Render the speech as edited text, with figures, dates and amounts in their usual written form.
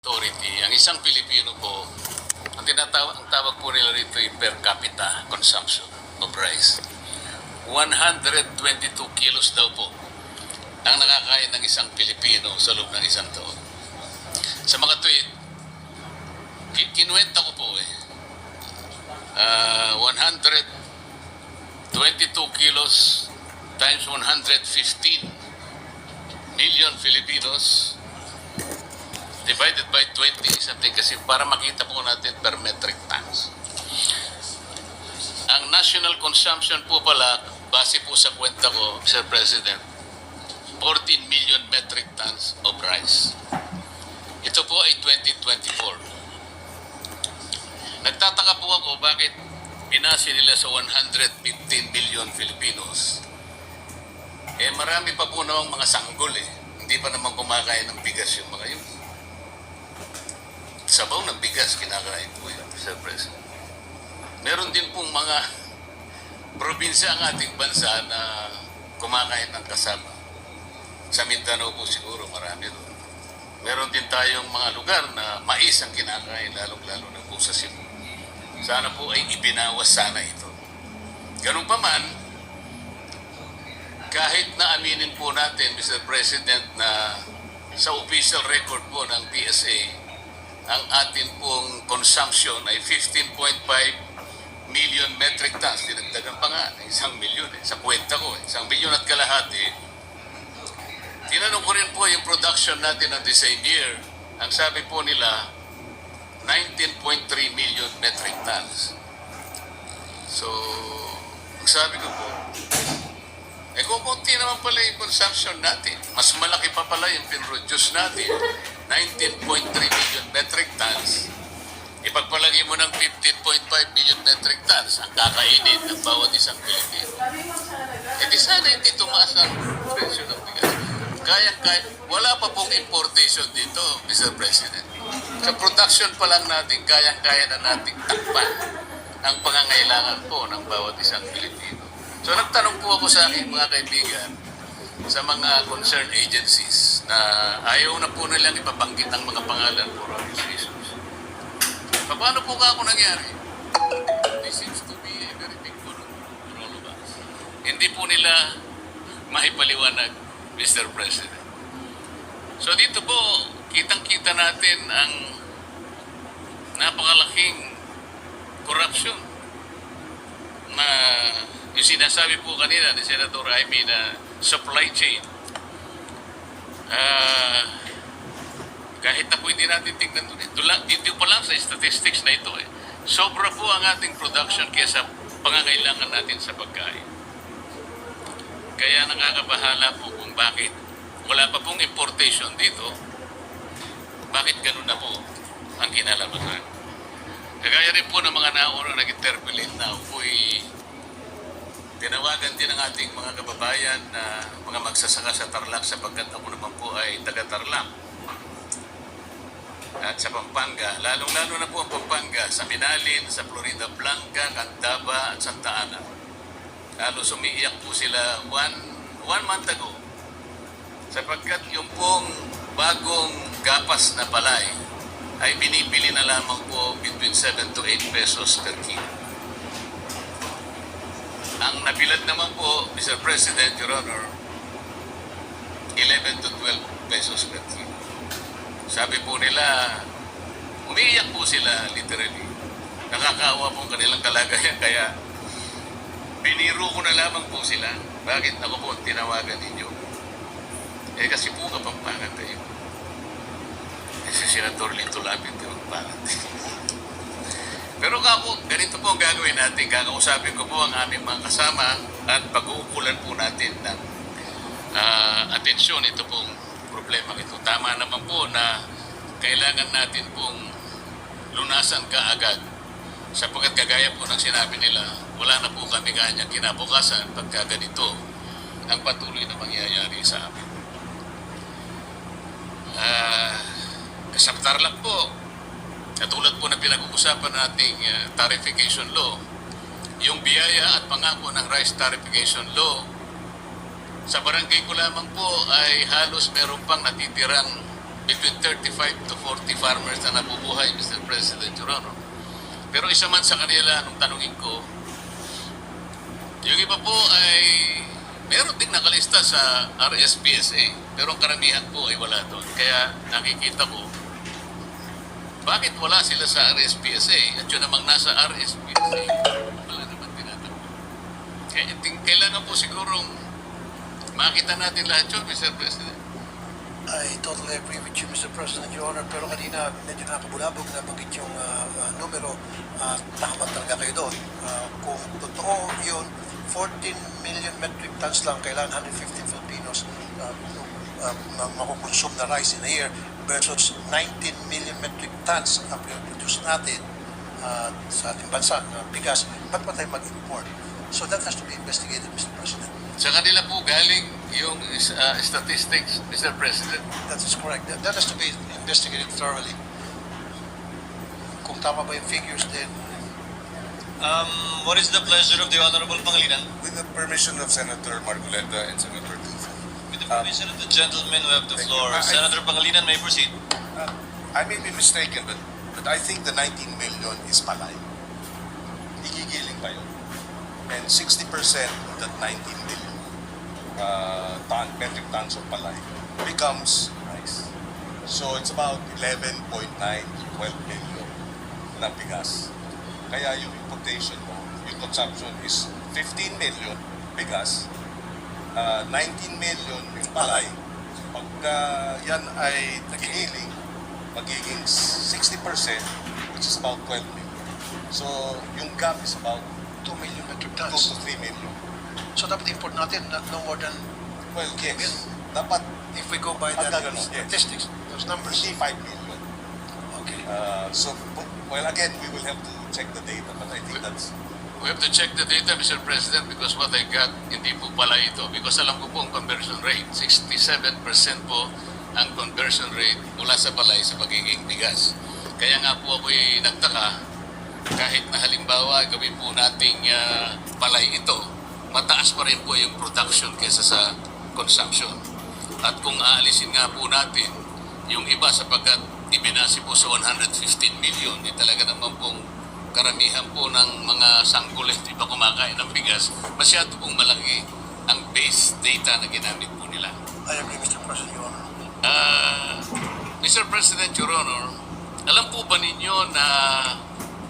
authority, ang isang Pilipino po, ang tawag po nila rito ay per capita consumption of rice. 122 kilos daw po ang nakakain ng isang Pilipino sa loob ng isang taon. Sa mga tweet, kinuwenta ko po 122 kilos times 115 million Filipinos divided by 20 something kasi para makita po natin per metric tons. Ang national consumption po pala, base po sa kwenta ko, Sir President, 14 million metric tons of rice. Ito po ay 2024. Nagtataka po ako bakit pinasi nila sa 115 million Filipinos. Marami pa po namang mga sanggol Hindi pa naman kumakain ng bigas yung mga yun. Sabaw ng bigas, kinakain po yun, Sir President. Meron din pong mga probinsya ang ating bansa na kumakain ng kasama. Sa Mindanao po siguro marami doon. Meron din tayong mga lugar na mais ang kinakain, lalong-lalo na po sa Cebu. Sana po ay ibinawas sana ito. Ganun pa man, kahit na aminin po natin, Mr. President, na sa official record po ng PSA, ang atin pong consumption ay 15.5 million metric tons. Dinagdagan pa nga, 1 milyon Sa kwenta ko, 1 milyon at kalahati. Tinanong ko rin po yung production natin of the same year. Ang sabi po nila, 19.3 million metric tons. So, ang sabi ko po, kukunti naman pala yung consumption natin. Mas malaki pa pala yung pinroduce natin. 19.3 million metric tons. Ipagpalagay mo ng 15.5 million metric tons ang kakainin ng bawat isang Pilipino. Di sana hindi tumaas ang presyo ng bigas. Wala pa pong importation dito, Mr. President. Sa production pa lang natin, kayang-kaya na nating takpan ang pangangailangan po ng bawat isang Pilipino. So nagtanong po ako sa aking mga kaibigan sa mga concerned agencies na ayaw na po nilang ipabanggit ang mga pangalan for obvious reasons. Paano po ako nangyari? This seems to be a very big for all of us. Hindi po nila mahipaliwanag, Mr. President. So dito po, kitang-kita natin ang napakalaking corruption na yung sinasabi po kanina ni Senator Jaime na supply chain. Kahit na po hindi natin tingnan doon. Dito pa lang sa statistics na ito sobra po ang ating production kaysa pangangailangan natin sa pagkain. Kaya nakakabahala po kung bakit wala pa pong importation dito. Bakit ganun na po ang kinalabasan? Kagaya rin po ng mga naunang nag-interpellate na ako'y tinawagan din ng ating mga kababayan na mga magsasaka sa Tarlac sapagkat ako naman po ay taga-Tarlac. At sa Pampanga, lalong-lalo na po ang Pampanga, sa Minalin, sa Florida Blanca, Candaba at Santa Ana. Halos umiiyak po sila one month ago sapagkat yung pong bagong gapas na palay ay binibili na lamang po between 7 to 8 pesos per kilo. Ang nabilad naman po, Mr. President, Your Honor, 11 to 12 pesos per kilo. Sabi po nila, umiiyak po sila literally. Nakakaawa po kanilang kalagayan, kaya biniro ko na lamang po sila. Bakit ako po tinawagan ninyo? Kasi po Kapampangan kayo. Si Senator Lito Lapid, Kapampangan. Pero ganito po ang gagawin natin. Kakausapin ko po ang aming mga kasama at pag-uukulan po natin ng atensyon ito pong problema ito. Tama naman po na kailangan natin pong lunasan kaagad sapagkat kagaya po ng sinabi nila, wala na po kami kanyang kinabukasan pagka ganito ang patuloy na mangyayari sa amin. Sa Tarlac po, katulad po na pinag-uusapan nating tarification law, yung biyaya at pangako ng rice tarification law, sa barangay ko lamang po ay halos meron pang natitirang between 35 to 40 farmers na nabubuhay, Mr. President, Your Honor. Pero isa man sa kanila, nung tanungin ko, yung iba po ay meron ding nakalista sa RSPSA, pero ang karamihan po ay wala doon. Kaya nakikita ko, bakit wala sila sa RSPSA? At yun namang nasa RSPSA, wala naman tinatanong. Kaya kailangan po sigurong makita natin lahat yun, Mr. President. I totally agree with you, Mr. President, Your Honor. Pero kanina, medyo nakabulabog na banggit yung numero. Tama talaga kayo doon. Kung totoo yun, 14 million metric tons lang kailangan 150 Filipinos makukonsume na rice in a year versus 19 million metric tons ang produce natin sa ating bansa na bigas. Ba't pa tayo mag-import? So that has to be investigated, Mr. President. Sa kanila po galing yung statistics, Mr. President. That is correct. That has to be investigated thoroughly. Kung tama ba yung figures din. What is the pleasure of the Honorable Pangilinan? With the permission of Senator Marcoleta and Senator Tulfo. With the permission of the gentleman who have the Thank floor, you. Senator Pangilinan may proceed. I may be mistaken, but I think the 19 million is palay. Igigiling pa yun. And 60% of that 19 million metric tons of palay becomes rice. So it's about 11.9 to 12 million na bigas. Kaya yung importation mo, yung consumption is 15 million bigas, 19 million yung palay. Pagka yan ay nagigiling, magiging 60%, which is about 12 million. So yung gap is about 2 million metric 2 tons. to 3 million. So dapat import natin no more than, Well, yes. Dapat if we go by that Hanggang ano, yes. statistics, those numbers. hindi 5 million. Okay. So, well, again, we will have to check the data, but I think that's... We have to check the data, Mr. President, because what I got, hindi po pala ito. Because alam ko po ang conversion rate. 67% po ang conversion rate mula sa palay sa pagiging bigas. Kaya nga po ako'y nagtaka, kahit na halimbawa gawin po nating palay ito, mataas pa rin po yung production kesa sa consumption. At kung aalisin nga po natin yung iba sapagkat ibinasi po sa 115 million, talaga naman pong karamihan po ng mga sanggol hindi pa kumakain ng bigas, masyado pong malaki ang base data na ginamit po nila. I agree, Mr. President, Your Honor. Mr. President, Your Honor, alam po ba ninyo na